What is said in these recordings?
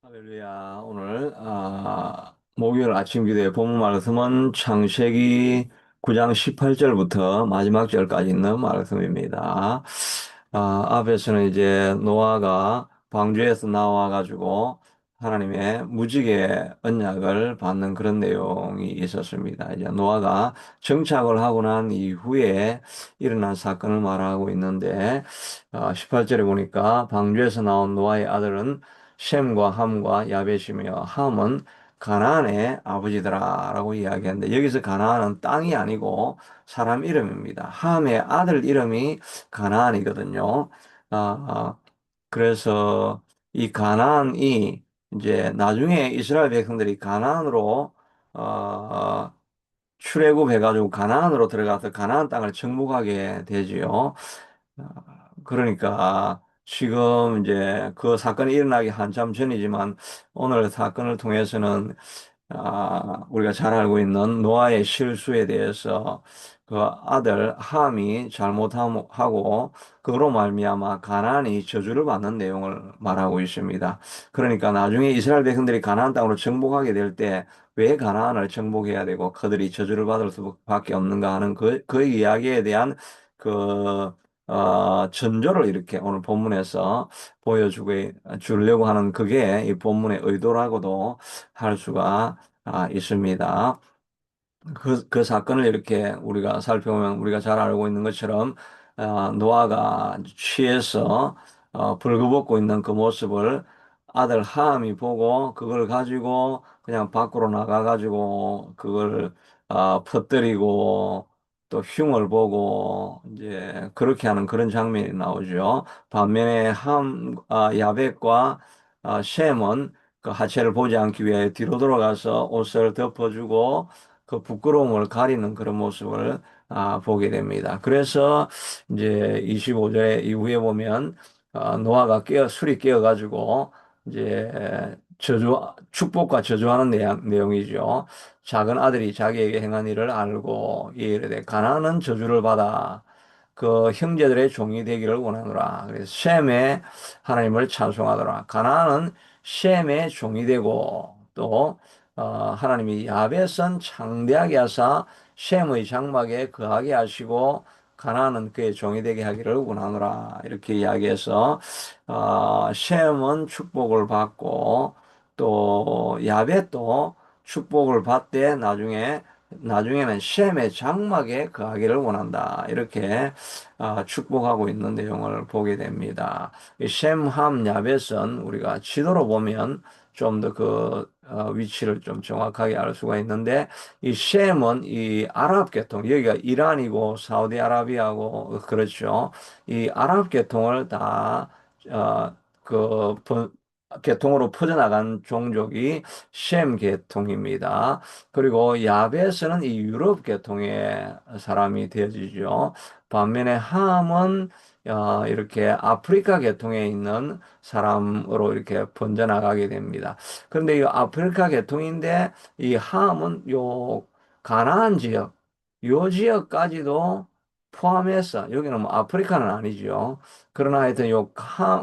할렐루야. 오늘 목요일 아침 기도의 본문 말씀은 창세기 9장 18절부터 마지막 절까지 있는 말씀입니다. 앞에서는 이제 노아가 방주에서 나와 가지고 하나님의 무지개 언약을 받는 그런 내용이 있었습니다. 이제 노아가 정착을 하고 난 이후에 일어난 사건을 말하고 있는데 18절에 보니까 방주에서 나온 노아의 아들은 셈과 함과 야벳이며 함은 가나안의 아버지더라라고 이야기하는데 여기서 가나안은 땅이 아니고 사람 이름입니다. 함의 아들 이름이 가나안이거든요. 아, 아, 그래서 이 가나안이 이제 나중에 이스라엘 백성들이 가나안으로 어, 출애굽해가지고 가나안으로 들어가서 가나안 땅을 정복하게 되지요. 그러니까 지금 이제 그 사건이 일어나기 한참 전이지만 오늘 사건을 통해서는 우리가 잘 알고 있는 노아의 실수에 대해서 그 아들 함이 잘못하고 그로 말미암아 가나안이 저주를 받는 내용을 말하고 있습니다. 그러니까 나중에 이스라엘 백성들이 가나안 땅으로 정복하게 될 때 왜 가나안을 정복해야 되고 그들이 저주를 받을 수밖에 없는가 하는 그 이야기에 대한 그 전조를 이렇게 오늘 본문에서 보여주고 주려고 하는 그게 이 본문의 의도라고도 할 수가 있습니다. 그 사건을 이렇게 우리가 살펴보면 우리가 잘 알고 있는 것처럼 노아가 취해서 벌거벗고 있는 그 모습을 아들 함이 보고 그걸 가지고 그냥 밖으로 나가가지고 그걸 퍼뜨리고 또 흉을 보고 이제 그렇게 하는 그런 장면이 나오죠. 반면에 야벳과 셈은 그 하체를 보지 않기 위해 뒤로 돌아가서 옷을 덮어주고 그 부끄러움을 가리는 그런 모습을 보게 됩니다. 그래서 이제 25절 이후에 보면 노아가 술이 깨어가지고 이제 축복과 저주하는 내용이죠. 작은 아들이 자기에게 행한 일을 알고 이르되 가나안은 저주를 받아 그 형제들의 종이 되기를 원하노라. 그래서 셈의 하나님을 찬송하더라. 가나안은 셈의 종이 되고 또 하나님이 야벳은 창대하게 하사 셈의 장막에 거하게 하시고 가나안은 그의 종이 되게 하기를 원하노라. 이렇게 이야기해서 셈은 축복을 받고 또 야벳도 축복을 받되 나중에는 셈의 장막에 거하기를 원한다. 이렇게 축복하고 있는 내용을 보게 됩니다. 이 셈, 함, 야벳은 우리가 지도로 보면 좀 더 그 위치를 좀 정확하게 알 수가 있는데 이 셈은 이 아랍 계통 여기가 이란이고 사우디아라비아고 그렇죠. 이 아랍 계통을 다 어, 그 계통으로 퍼져나간 종족이 셈 계통입니다. 그리고 야베스는 이 유럽 계통의 사람이 되어지죠. 반면에 함은 이렇게 아프리카 계통에 있는 사람으로 이렇게 번져나가게 됩니다. 그런데 이 아프리카 계통인데 이 함은 요 가나안 지역, 요 지역까지도 포함해서 여기는 뭐 아프리카는 아니죠. 그러나 하여튼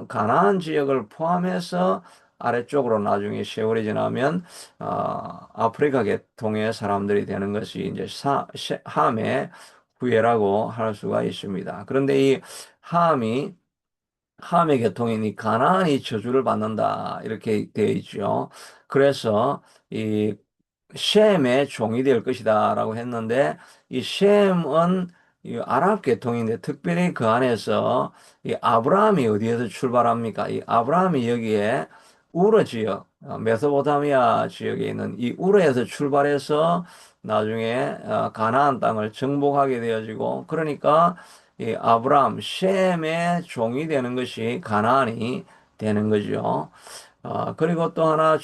가나안 지역을 포함해서 아래쪽으로 나중에 세월이 지나면 아프리카 계통의 사람들이 되는 것이 이제 함의 후예라고 할 수가 있습니다. 그런데 이 함이 함의 계통이니 가나안이 저주를 받는다 이렇게 되어 있죠. 그래서 이 셈의 종이 될 것이다라고 했는데 이 셈은 이 아랍 계통인데 특별히 그 안에서 이 아브라함이 어디에서 출발합니까? 이 아브라함이 여기에 우르 지역, 메소포타미아 지역에 있는 이 우르에서 출발해서 나중에 가나안 땅을 정복하게 되어지고 그러니까 이 아브라함, 셈의 종이 되는 것이 가나안이 되는 거죠. 그리고 또 하나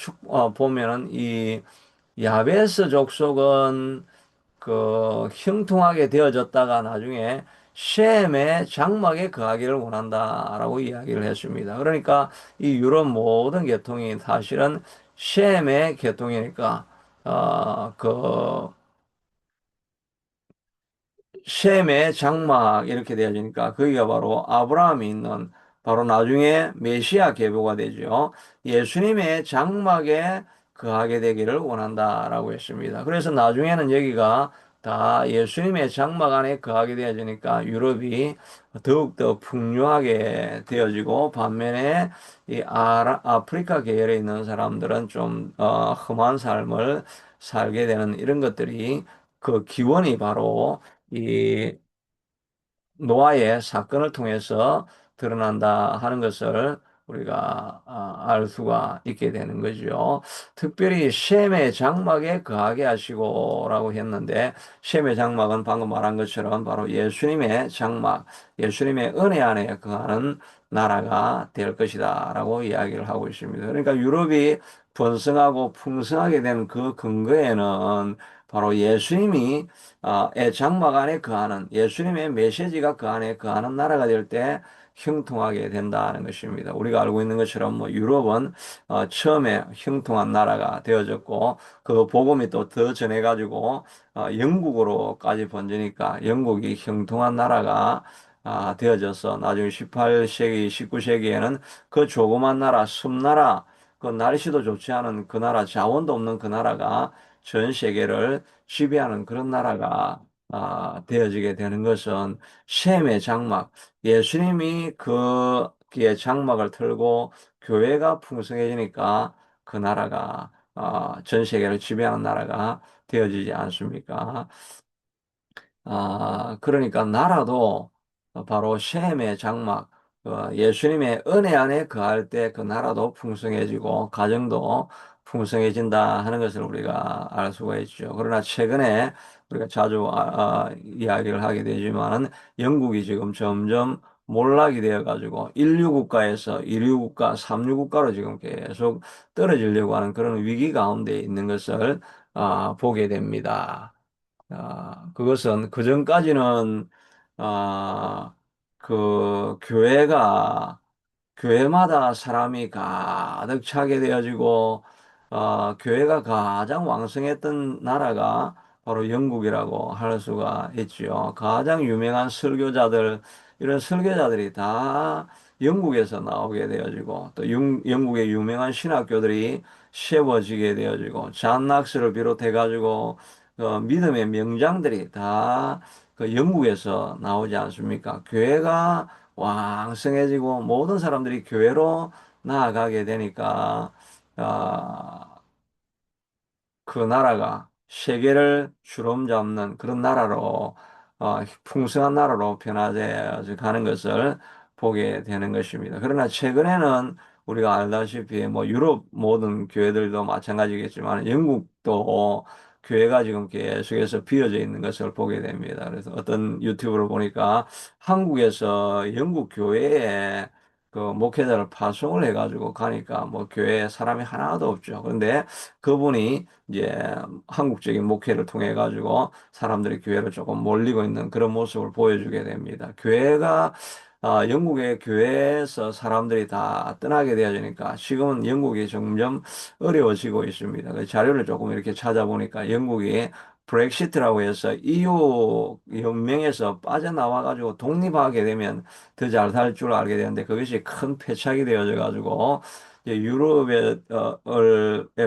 보면은 이 야베스 족속은 그 형통하게 되어졌다가 나중에 셈의 장막에 거하기를 원한다라고 이야기를 했습니다. 그러니까 이 유럽 모든 계통이 사실은 셈의 계통이니까 그 셈의 장막 이렇게 되어지니까 거기가 바로 아브라함이 있는 바로 나중에 메시아 계보가 되죠. 예수님의 장막에 거하게 되기를 원한다라고 했습니다. 그래서 나중에는 여기가 다 예수님의 장막 안에 거하게 되어지니까 유럽이 더욱더 풍요하게 되어지고 반면에 이 아프리카 계열에 있는 사람들은 좀 험한 삶을 살게 되는 이런 것들이 그 기원이 바로 이 노아의 사건을 통해서 드러난다 하는 것을 우리가 알 수가 있게 되는 거죠. 특별히 셈의 장막에 거하게 하시고라고 했는데 셈의 장막은 방금 말한 것처럼 바로 예수님의 장막, 예수님의 은혜 안에 거하는 나라가 될 것이다라고 이야기를 하고 있습니다. 그러니까 유럽이 번성하고 풍성하게 된 그 근거에는 바로 예수님이 의 장막 안에 거하는 예수님의 메시지가 그 안에 거하는 나라가 될 때 형통하게 된다는 것입니다. 우리가 알고 있는 것처럼 뭐 유럽은 처음에 형통한 나라가 되어졌고 그 복음이 또 더 전해가지고 영국으로까지 번지니까 영국이 형통한 나라가 되어져서 나중에 18세기, 19세기에는 그 조그만 나라, 섬나라, 그 날씨도 좋지 않은 그 나라, 자원도 없는 그 나라가 전 세계를 지배하는 그런 나라가 되어지게 되는 것은 셈의 장막, 예수님이 그의 장막을 털고 교회가 풍성해지니까 그 나라가 전 세계를 지배하는 나라가 되어지지 않습니까? 그러니까 나라도 바로 셈의 장막, 예수님의 은혜 안에 거할 때 그 나라도 풍성해지고 가정도 풍성해진다 하는 것을 우리가 알 수가 있죠. 그러나 최근에 우리가 자주 이야기를 하게 되지만 영국이 지금 점점 몰락이 되어가지고 인류 국가에서 이류 국가, 삼류 국가로 지금 계속 떨어지려고 하는 그런 위기 가운데 있는 것을 보게 됩니다. 그것은 그전까지는 아, 그 교회마다 사람이 가득 차게 되어지고 교회가 가장 왕성했던 나라가 바로 영국이라고 할 수가 있지요. 가장 유명한 설교자들 이런 설교자들이 다 영국에서 나오게 되어지고 또 영국의 유명한 신학교들이 세워지게 되어지고 잔 낙스를 비롯해 가지고 믿음의 명장들이 다 그 영국에서 나오지 않습니까? 교회가 왕성해지고 모든 사람들이 교회로 나아가게 되니까 아, 그 나라가 세계를 주름잡는 그런 나라로 풍성한 나라로 변화되어 가는 것을 보게 되는 것입니다. 그러나 최근에는 우리가 알다시피 뭐 유럽 모든 교회들도 마찬가지겠지만 영국도 교회가 지금 계속해서 비어져 있는 것을 보게 됩니다. 그래서 어떤 유튜브를 보니까 한국에서 영국 교회에 그 목회자를 파송을 해가지고 가니까 뭐 교회에 사람이 하나도 없죠. 그런데 그분이 이제 한국적인 목회를 통해 가지고 사람들이 교회로 조금 몰리고 있는 그런 모습을 보여주게 됩니다. 교회가 영국의 교회에서 사람들이 다 떠나게 되어지니까 지금은 영국이 점점 어려워지고 있습니다. 그 자료를 조금 이렇게 찾아보니까 영국이 브렉시트라고 해서 EU 연맹에서 빠져나와 가지고 독립하게 되면 더 잘 살 줄 알게 되는데 그것이 큰 패착이 되어져 가지고 이제 유럽에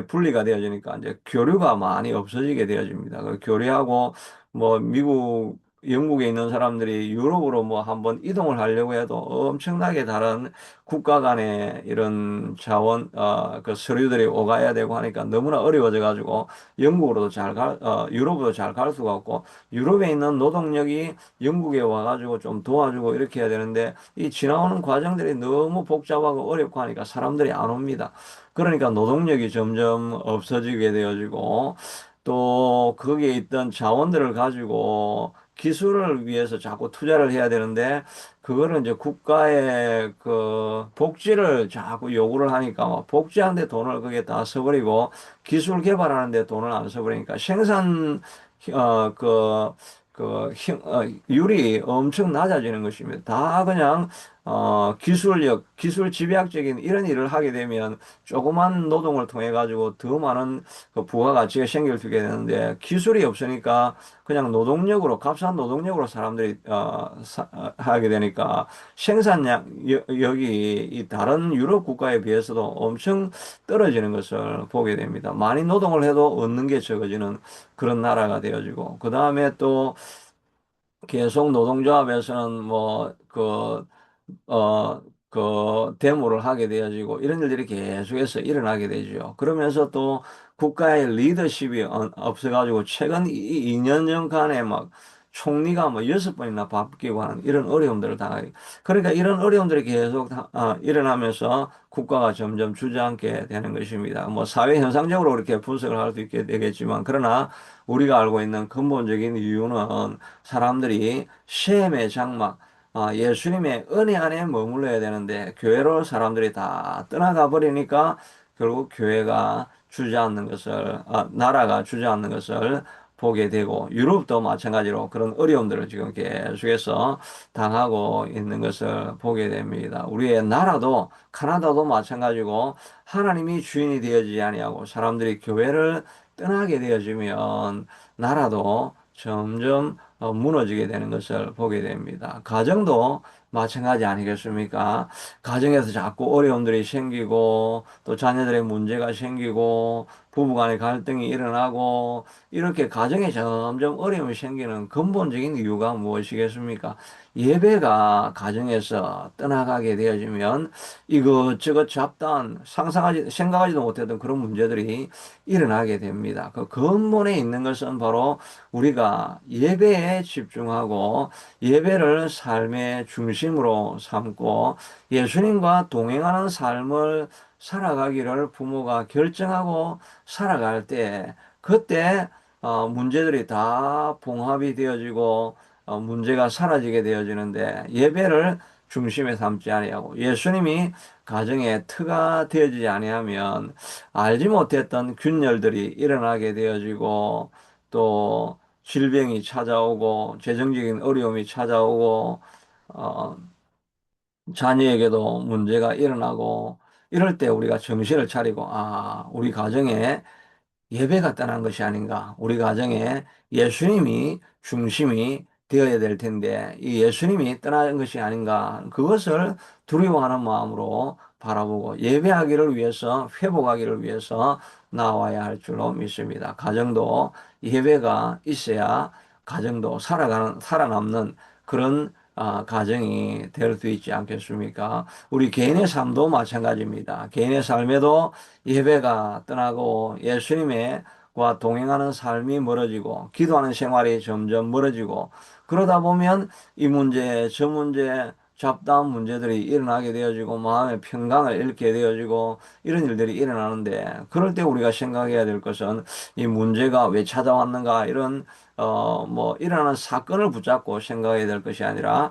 분리가 되어지니까 이제 교류가 많이 없어지게 되어집니다. 그 교류하고 뭐 미국, 영국에 있는 사람들이 유럽으로 뭐 한번 이동을 하려고 해도 엄청나게 다른 국가 간의 이런 그 서류들이 오가야 되고 하니까 너무나 어려워져 가지고 영국으로도 유럽으로 잘 갈 수가 없고 유럽에 있는 노동력이 영국에 와가지고 좀 도와주고 이렇게 해야 되는데 이 지나오는 과정들이 너무 복잡하고 어렵고 하니까 사람들이 안 옵니다. 그러니까 노동력이 점점 없어지게 되어지고 또 거기에 있던 자원들을 가지고 기술을 위해서 자꾸 투자를 해야 되는데 그거는 이제 국가의 그 복지를 자꾸 요구를 하니까 막 복지하는데 돈을 그게 다 써버리고 기술 개발하는데 돈을 안 써버리니까 생산 어, 그, 율이 엄청 낮아지는 것입니다. 다 그냥 기술력, 기술 집약적인 이런 일을 하게 되면 조그만 노동을 통해 가지고 더 많은 그 부가가치가 생길 수 있게 되는데 기술이 없으니까 그냥 노동력으로, 값싼 노동력으로 사람들이 하게 되니까 생산력이 이 다른 유럽 국가에 비해서도 엄청 떨어지는 것을 보게 됩니다. 많이 노동을 해도 얻는 게 적어지는 그런 나라가 되어지고, 그 다음에 또 계속 노동조합에서는 데모를 하게 되어지고, 이런 일들이 계속해서 일어나게 되죠. 그러면서 또 국가의 리더십이 없어가지고, 최근 2년 전간에 막 총리가 뭐 6번이나 바뀌고 하는 이런 어려움들을 당하게. 그러니까 이런 어려움들이 계속 일어나면서 국가가 점점 주저앉게 되는 것입니다. 뭐 사회 현상적으로 그렇게 분석을 할 수 있게 되겠지만, 그러나 우리가 알고 있는 근본적인 이유는 사람들이 셈의 장막, 예수님의 은혜 안에 머물러야 되는데 교회로 사람들이 다 떠나가 버리니까 결국 교회가 주저앉는 것을, 나라가 주저앉는 것을 보게 되고, 유럽도 마찬가지로 그런 어려움들을 지금 계속해서 당하고 있는 것을 보게 됩니다. 우리의 나라도, 카나다도 마찬가지고, 하나님이 주인이 되어지지 아니하고 사람들이 교회를 떠나게 되어지면 나라도 점점 무너지게 되는 것을 보게 됩니다. 가정도 마찬가지 아니겠습니까? 가정에서 자꾸 어려움들이 생기고, 또 자녀들의 문제가 생기고, 부부간의 갈등이 일어나고, 이렇게 가정에 점점 어려움이 생기는 근본적인 이유가 무엇이겠습니까? 예배가 가정에서 떠나가게 되어지면 이것저것 잡다한, 생각하지도 못했던 그런 문제들이 일어나게 됩니다. 그 근본에 있는 것은 바로 우리가 예배에 집중하고 예배를 삶의 중심으로 삼고 예수님과 동행하는 삶을 살아가기를 부모가 결정하고 살아갈 때, 그때 문제들이 다 봉합이 되어지고 문제가 사라지게 되어지는데, 예배를 중심에 삼지 아니하고 예수님이 가정의 터가 되어지지 아니하면 알지 못했던 균열들이 일어나게 되어지고, 또 질병이 찾아오고 재정적인 어려움이 찾아오고, 어, 자녀에게도 문제가 일어나고, 이럴 때 우리가 정신을 차리고, 우리 가정에 예배가 떠난 것이 아닌가. 우리 가정에 예수님이 중심이 되어야 될 텐데, 이 예수님이 떠난 것이 아닌가. 그것을 두려워하는 마음으로 바라보고 예배하기를 위해서, 회복하기를 위해서 나와야 할 줄로 믿습니다. 가정도 예배가 있어야 가정도 살아남는 그런 가정이 될 수 있지 않겠습니까? 우리 개인의 삶도 마찬가지입니다. 개인의 삶에도 예배가 떠나고 예수님과 동행하는 삶이 멀어지고 기도하는 생활이 점점 멀어지고, 그러다 보면 이 문제 저 문제 잡다한 문제들이 일어나게 되어지고 마음의 평강을 잃게 되어지고 이런 일들이 일어나는데, 그럴 때 우리가 생각해야 될 것은 이 문제가 왜 찾아왔는가, 이런 일어나는 사건을 붙잡고 생각해야 될 것이 아니라,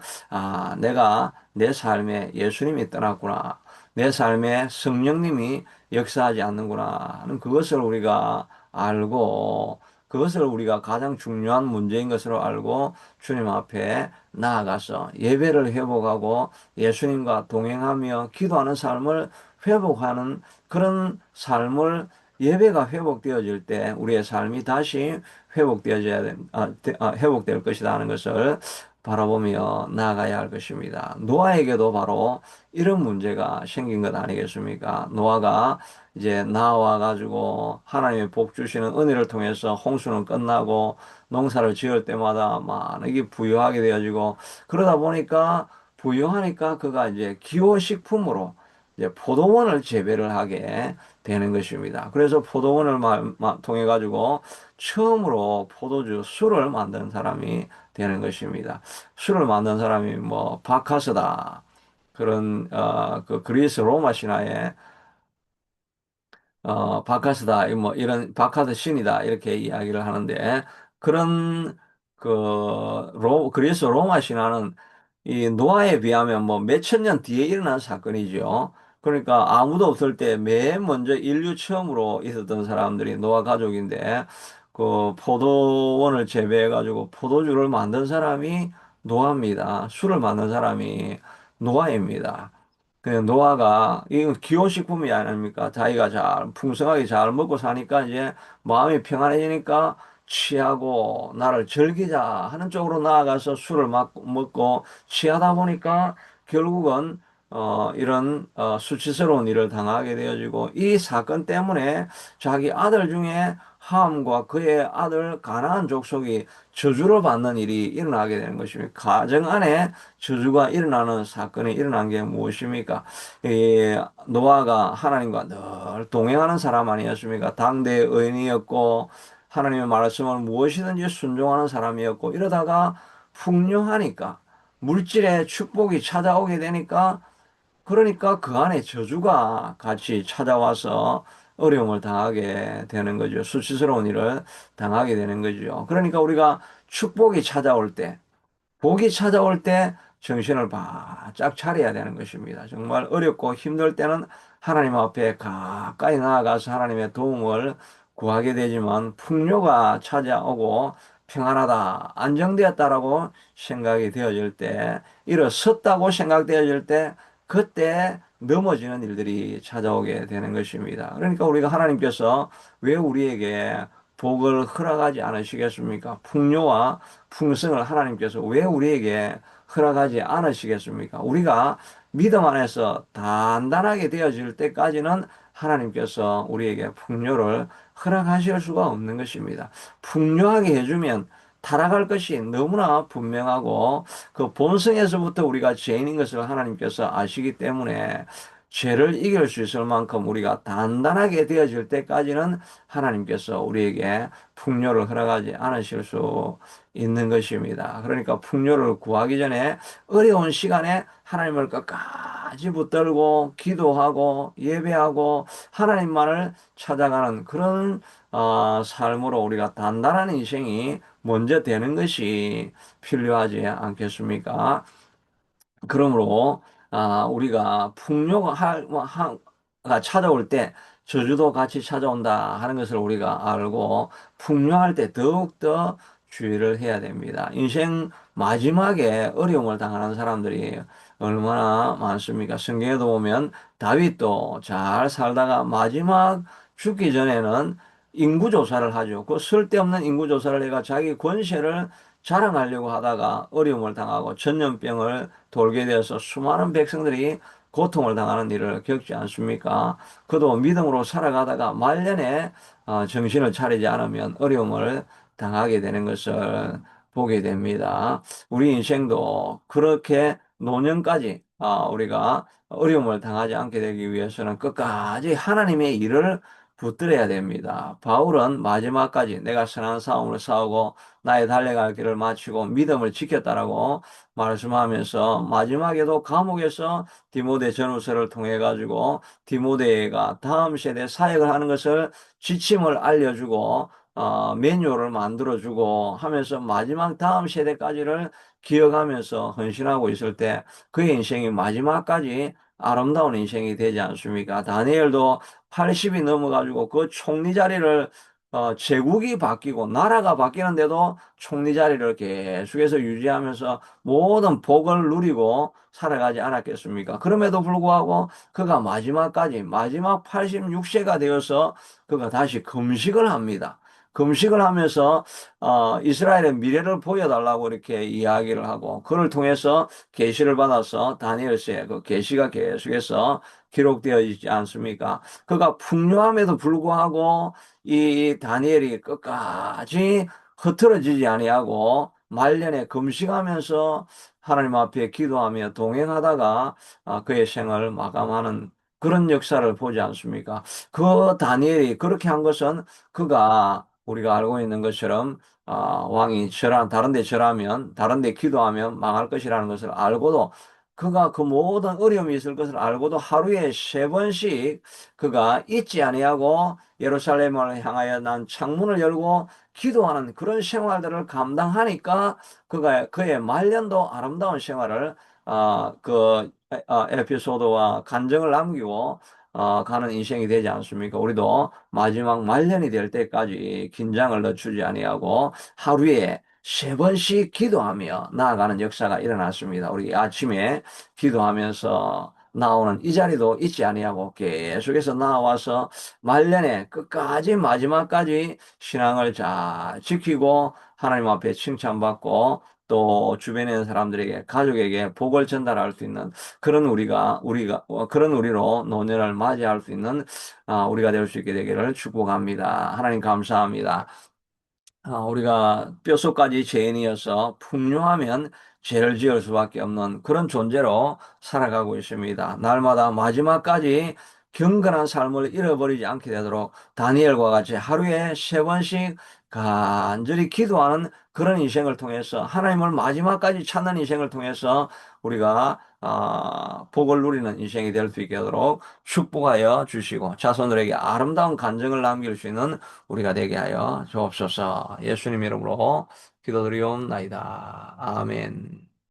내가 내 삶에 예수님이 떠났구나, 내 삶에 성령님이 역사하지 않는구나 하는 그것을 우리가 알고, 그것을 우리가 가장 중요한 문제인 것으로 알고 주님 앞에 나아가서 예배를 회복하고 예수님과 동행하며 기도하는 삶을 회복하는 그런 삶을, 예배가 회복되어질 때 우리의 삶이 다시 회복될 것이다 하는 것을 바라보며 나아가야 할 것입니다. 노아에게도 바로 이런 문제가 생긴 것 아니겠습니까? 노아가 이제 나와 가지고 하나님의 복 주시는 은혜를 통해서 홍수는 끝나고 농사를 지을 때마다 많이 부유하게 되어지고, 그러다 보니까 부유하니까 그가 이제 기호식품으로 이제 포도원을 재배를 하게 되는 것입니다. 그래서 포도원을 통해 가지고 처음으로 포도주 술을 만드는 사람이 되는 것입니다. 술을 만든 사람이 뭐 바카스다, 그런 그 그리스 로마 신화에 바카스다, 뭐, 이런, 바카스 신이다, 이렇게 이야기를 하는데, 그런, 그, 그리스 로마 신화는 이 노아에 비하면 뭐 몇천 년 뒤에 일어난 사건이죠. 그러니까 아무도 없을 때 맨 먼저 인류 처음으로 있었던 사람들이 노아 가족인데, 그 포도원을 재배해가지고 포도주를 만든 사람이 노아입니다. 술을 만든 사람이 노아입니다. 그 노아가 이건 기호식품이 아닙니까? 자기가 잘 풍성하게 잘 먹고 사니까 이제 마음이 평안해지니까 취하고 나를 즐기자 하는 쪽으로 나아가서 술을 먹고 취하다 보니까 결국은 이런 수치스러운 일을 당하게 되어지고 이 사건 때문에 자기 아들 중에 함과 그의 아들 가나안 족속이 저주를 받는 일이 일어나게 되는 것입니다. 가정 안에 저주가 일어나는 사건이 일어난 게 무엇입니까? 이 노아가 하나님과 늘 동행하는 사람 아니었습니까? 당대의 의인이었고 하나님의 말씀을 무엇이든지 순종하는 사람이었고 이러다가 풍요하니까 물질의 축복이 찾아오게 되니까 그러니까 그 안에 저주가 같이 찾아와서 어려움을 당하게 되는 거죠. 수치스러운 일을 당하게 되는 거죠. 그러니까 우리가 축복이 찾아올 때 복이 찾아올 때 정신을 바짝 차려야 되는 것입니다. 정말 어렵고 힘들 때는 하나님 앞에 가까이 나아가서 하나님의 도움을 구하게 되지만 풍요가 찾아오고 평안하다, 안정되었다라고 생각이 되어질 때, 일어섰다고 생각되어질 때, 그때 넘어지는 일들이 찾아오게 되는 것입니다. 그러니까 우리가 하나님께서 왜 우리에게 복을 허락하지 않으시겠습니까? 풍요와 풍성을 하나님께서 왜 우리에게 허락하지 않으시겠습니까? 우리가 믿음 안에서 단단하게 되어질 때까지는 하나님께서 우리에게 풍요를 허락하실 수가 없는 것입니다. 풍요하게 해주면 타락할 것이 너무나 분명하고 그 본성에서부터 우리가 죄인인 것을 하나님께서 아시기 때문에 죄를 이길 수 있을 만큼 우리가 단단하게 되어질 때까지는 하나님께서 우리에게 풍요를 허락하지 않으실 수 있는 것입니다. 그러니까 풍요를 구하기 전에 어려운 시간에 하나님을 끝까지 붙들고 기도하고 예배하고 하나님만을 찾아가는 그런 삶으로 우리가 단단한 인생이 먼저 되는 것이 필요하지 않겠습니까? 그러므로 우리가 풍요가 찾아올 때 저주도 같이 찾아온다 하는 것을 우리가 알고 풍요할 때 더욱더 주의를 해야 됩니다. 인생 마지막에 어려움을 당하는 사람들이 얼마나 많습니까? 성경에도 보면 다윗도 잘 살다가 마지막 죽기 전에는 인구조사를 하죠. 그 쓸데없는 인구조사를 해가 자기 권세를 자랑하려고 하다가 어려움을 당하고 전염병을 돌게 되어서 수많은 백성들이 고통을 당하는 일을 겪지 않습니까? 그도 믿음으로 살아가다가 말년에 정신을 차리지 않으면 어려움을 당하게 되는 것을 보게 됩니다. 우리 인생도 그렇게 노년까지 우리가 어려움을 당하지 않게 되기 위해서는 끝까지 하나님의 일을 붙들어야 됩니다. 바울은 마지막까지 내가 선한 싸움을 싸우고 나의 달려갈 길을 마치고 믿음을 지켰다라고 말씀하면서 마지막에도 감옥에서 디모데 전후서를 통해 가지고 디모데가 다음 세대 사역을 하는 것을 지침을 알려주고 매뉴얼을 만들어주고 하면서 마지막 다음 세대까지를 기억하면서 헌신하고 있을 때 그의 인생이 마지막까지 아름다운 인생이 되지 않습니까? 다니엘도 80이 넘어가지고 그 총리 자리를 제국이 바뀌고 나라가 바뀌는데도 총리 자리를 계속해서 유지하면서 모든 복을 누리고 살아가지 않았겠습니까? 그럼에도 불구하고 그가 마지막까지 마지막 86세가 되어서 그가 다시 금식을 합니다. 금식을 하면서 이스라엘의 미래를 보여달라고 이렇게 이야기를 하고 그를 통해서 계시를 받아서 다니엘서의 그 계시가 계속해서 기록되어 있지 않습니까? 그가 풍요함에도 불구하고 이 다니엘이 끝까지 흐트러지지 아니하고 말년에 금식하면서 하나님 앞에 기도하며 동행하다가 그의 생을 마감하는 그런 역사를 보지 않습니까? 그 다니엘이 그렇게 한 것은 그가 우리가 알고 있는 것처럼 왕이 다른 데 절하면 다른 데 기도하면 망할 것이라는 것을 알고도 그가 그 모든 어려움이 있을 것을 알고도 하루에 3번씩 그가 잊지 아니하고 예루살렘을 향하여 난 창문을 열고 기도하는 그런 생활들을 감당하니까 그가 그의 말년도 아름다운 생활을 에피소드와 간증을 남기고 가는 인생이 되지 않습니까? 우리도 마지막 말년이 될 때까지 긴장을 늦추지 아니하고 하루에 세 번씩 기도하며 나아가는 역사가 일어났습니다. 우리 아침에 기도하면서 나오는 이 자리도 잊지 아니하고 계속해서 나와서 말년에 끝까지 마지막까지 신앙을 잘 지키고 하나님 앞에 칭찬받고 또 주변에 있는 사람들에게 가족에게 복을 전달할 수 있는 그런 그런 우리로 노년을 맞이할 수 있는 우리가 될 수 있게 되기를 축복합니다. 하나님 감사합니다. 우리가 뼛속까지 죄인이어서 풍요하면 죄를 지을 수밖에 없는 그런 존재로 살아가고 있습니다. 날마다 마지막까지 경건한 삶을 잃어버리지 않게 되도록 다니엘과 같이 하루에 세 번씩 간절히 기도하는 그런 인생을 통해서 하나님을 마지막까지 찾는 인생을 통해서 우리가 복을 누리는 인생이 될 수 있게 하도록 축복하여 주시고 자손들에게 아름다운 간증을 남길 수 있는 우리가 되게 하여 주옵소서. 예수님 이름으로 기도드리옵나이다. 아멘.